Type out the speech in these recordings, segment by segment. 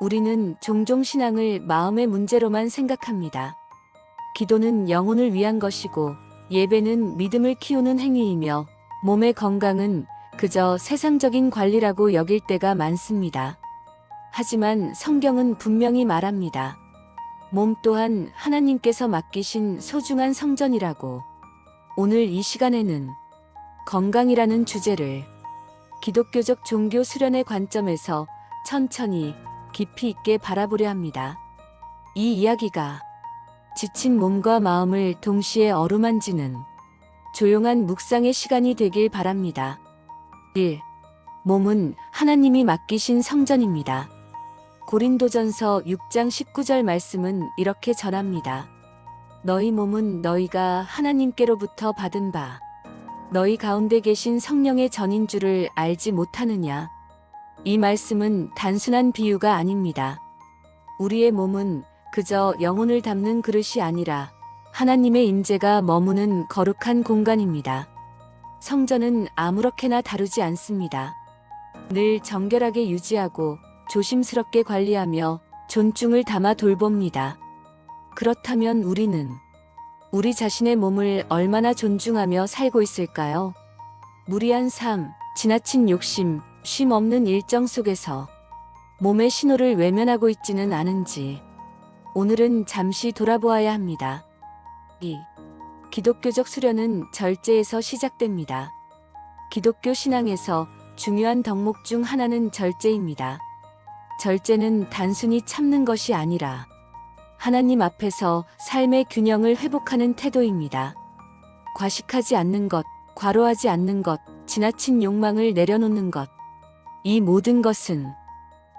우리는 종종 신앙을 마음의 문제로만 생각합니다. 기도는 영혼을 위한 것이고 예배는 믿음을 키우는 행위이며 몸의 건강은 그저 세상적인 관리라고 여길 때가 많습니다. 하지만 성경은 분명히 말합니다. 몸 또한 하나님께서 맡기신 소중한 성전이라고. 오늘 이 시간에는 건강이라는 주제를 기독교적 종교 수련의 관점에서 천천히 깊이 있게 바라보려 합니다. 이 이야기가 지친 몸과 마음을 동시에 어루만지는 조용한 묵상의 시간이 되길 바랍니다. 1. 몸은 하나님이 맡기신 성전입니다. 고린도전서 6장 19절 말씀은 이렇게 전합니다. 너희 몸은 너희가 하나님께로부터 받은 바 너희 가운데 계신 성령의 전인 줄을 알지 못하느냐. 이 말씀은 단순한 비유가 아닙니다. 우리의 몸은 그저 영혼을 담는 그릇이 아니라 하나님의 임재가 머무는 거룩한 공간입니다. 성전은 아무렇게나 다루지 않습니다. 늘 정결하게 유지하고 조심스럽게 관리하며 존중을 담아 돌봅니다. 그렇다면 우리는 우리 자신의 몸을 얼마나 존중하며 살고 있을까요? 무리한 삶, 지나친 욕심, 쉼 없는 일정 속에서 몸의 신호를 외면하고 있지는 않은지 오늘은 잠시 돌아보아야 합니다. 2. 기독교적 수련은 절제에서 시작됩니다. 기독교 신앙에서 중요한 덕목 중 하나는 절제입니다. 절제는 단순히 참는 것이 아니라 하나님 앞에서 삶의 균형을 회복하는 태도입니다. 과식하지 않는 것, 과로하지 않는 것, 지나친 욕망을 내려놓는 것. 이 모든 것은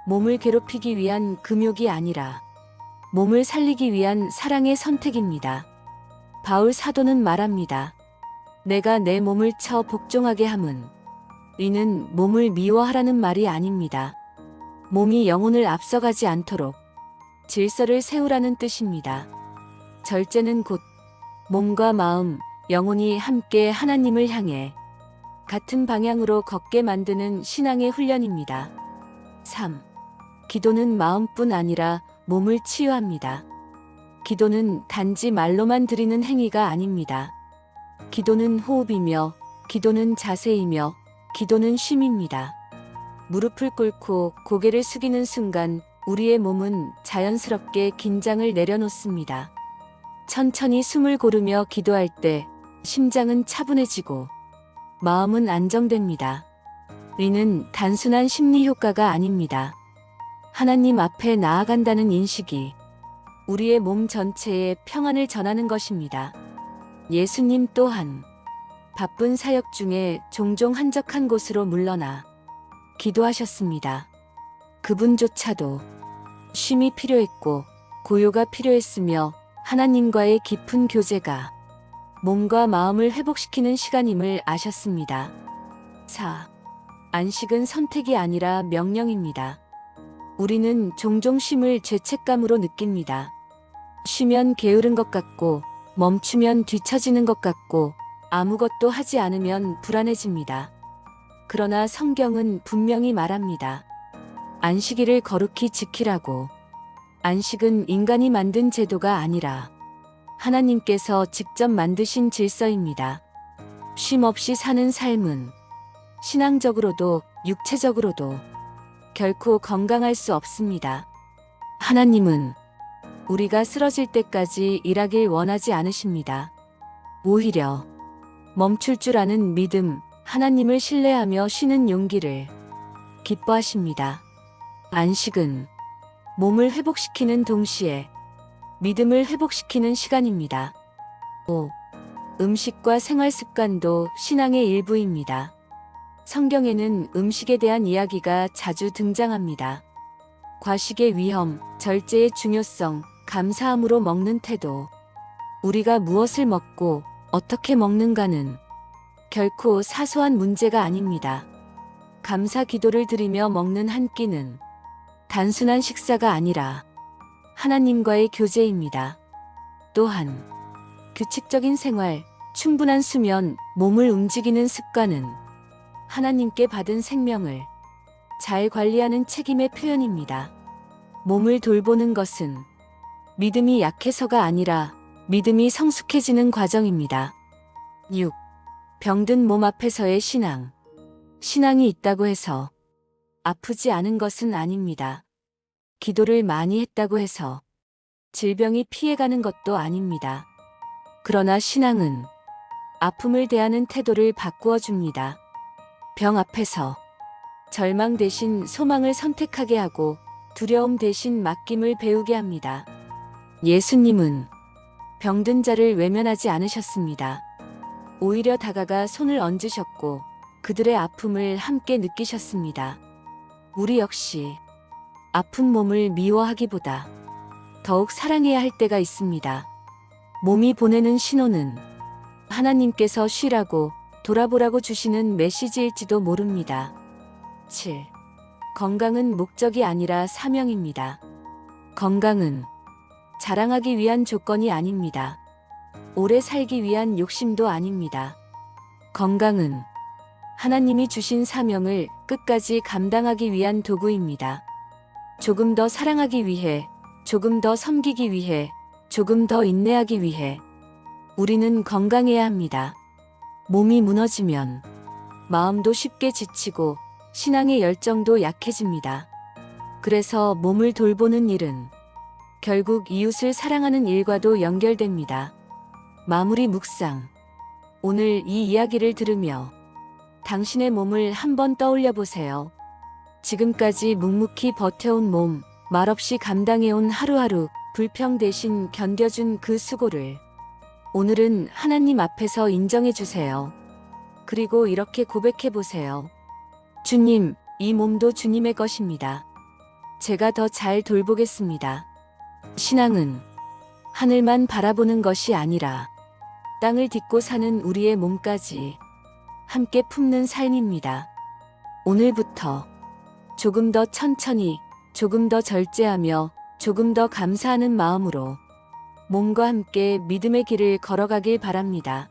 몸을 괴롭히기 위한 금욕이 아니라 몸을 살리기 위한 사랑의 선택입니다. 바울 사도는 말합니다. 내가 내 몸을 쳐 복종하게 함은 이는 몸을 미워하라는 말이 아닙니다. 몸이 영혼을 앞서가지 않도록 질서를 세우라는 뜻입니다. 절제는 곧 몸과 마음, 영혼이 함께 하나님을 향해 같은 방향으로 걷게 만드는 신앙의 훈련입니다. 3. 기도는 마음뿐 아니라 몸을 치유합니다. 기도는 단지 말로만 드리는 행위가 아닙니다. 기도는 호흡이며, 기도는 자세이며, 기도는 쉼입니다. 무릎을 꿇고 고개를 숙이는 순간 우리의 몸은 자연스럽게 긴장을 내려놓습니다. 천천히 숨을 고르며 기도할 때 심장은 차분해지고 마음은 안정됩니다. 이는 단순한 심리 효과가 아닙니다. 하나님 앞에 나아간다는 인식이 우리의 몸 전체에 평안을 전하는 것입니다. 예수님 또한 바쁜 사역 중에 종종 한적한 곳으로 물러나 기도하셨습니다. 그분조차도 쉼이 필요했고 고요가 필요했으며 하나님과의 깊은 교제가 몸과 마음을 회복시키는 시간임을 아셨습니다. 4. 안식은 선택이 아니라 명령입니다. 우리는 종종 쉼을 죄책감으로 느낍니다. 쉬면 게으른 것 같고 멈추면 뒤처지는 것 같고 아무것도 하지 않으면 불안해집니다. 그러나 성경은 분명히 말합니다. 안식일을 거룩히 지키라고. 안식은 인간이 만든 제도가 아니라 하나님께서 직접 만드신 질서입니다. 쉼 없이 사는 삶은 신앙적으로도 육체적으로도 결코 건강할 수 없습니다. 하나님은 우리가 쓰러질 때까지 일하길 원하지 않으십니다. 오히려 멈출 줄 아는 믿음, 하나님을 신뢰하며 쉬는 용기를 기뻐하십니다. 안식은 몸을 회복시키는 동시에 믿음을 회복시키는 시간입니다. 5. 음식과 생활 습관도 신앙의 일부입니다. 성경에는 음식에 대한 이야기가 자주 등장합니다. 과식의 위험, 절제의 중요성, 감사함으로 먹는 태도. 우리가 무엇을 먹고 어떻게 먹는가는 결코 사소한 문제가 아닙니다. 감사 기도를 드리며 먹는 한 끼는 단순한 식사가 아니라 하나님과의 교제입니다. 또한 규칙적인 생활, 충분한 수면, 몸을 움직이는 습관은 하나님께 받은 생명을 잘 관리하는 책임의 표현입니다. 몸을 돌보는 것은 믿음이 약해서가 아니라 믿음이 성숙해지는 과정입니다. 6. 병든 몸 앞에서의 신앙. 신앙이 있다고 해서 아프지 않은 것은 아닙니다. 기도를 많이 했다고 해서 질병이 피해가는 것도 아닙니다. 그러나 신앙은 아픔을 대하는 태도를 바꾸어 줍니다. 병 앞에서 절망 대신 소망을 선택하게 하고 두려움 대신 맡김을 배우게 합니다. 예수님은 병든 자를 외면하지 않으셨습니다. 오히려 다가가 손을 얹으셨고 그들의 아픔을 함께 느끼셨습니다. 우리 역시 아픈 몸을 미워하기보다 더욱 사랑해야 할 때가 있습니다. 몸이 보내는 신호는 하나님께서 쉬라고 돌아보라고 주시는 메시지일지도 모릅니다. 7. 건강은 목적이 아니라 사명입니다. 건강은 자랑하기 위한 조건이 아닙니다. 오래 살기 위한 욕심도 아닙니다. 건강은 하나님이 주신 사명을 끝까지 감당하기 위한 도구입니다. 조금 더 사랑하기 위해, 조금 더 섬기기 위해, 조금 더 인내하기 위해 우리는 건강해야 합니다. 몸이 무너지면 마음도 쉽게 지치고 신앙의 열정도 약해집니다. 그래서 몸을 돌보는 일은 결국 이웃을 사랑하는 일과도 연결됩니다. 마무리 묵상. 오늘 이 이야기를 들으며 당신의 몸을 한번 떠올려 보세요. 지금까지 묵묵히 버텨온 몸, 말없이 감당해온 하루하루, 불평 대신 견뎌준 그 수고를 오늘은 하나님 앞에서 인정해 주세요. 그리고 이렇게 고백해 보세요. 주님, 이 몸도 주님의 것입니다. 제가 더 잘 돌보겠습니다. 신앙은 하늘만 바라보는 것이 아니라 땅을 딛고 사는 우리의 몸까지 함께 품는 삶입니다. 오늘부터 조금 더 천천히, 조금 더 절제하며 조금 더 감사하는 마음으로 몸과 함께 믿음의 길을 걸어가길 바랍니다.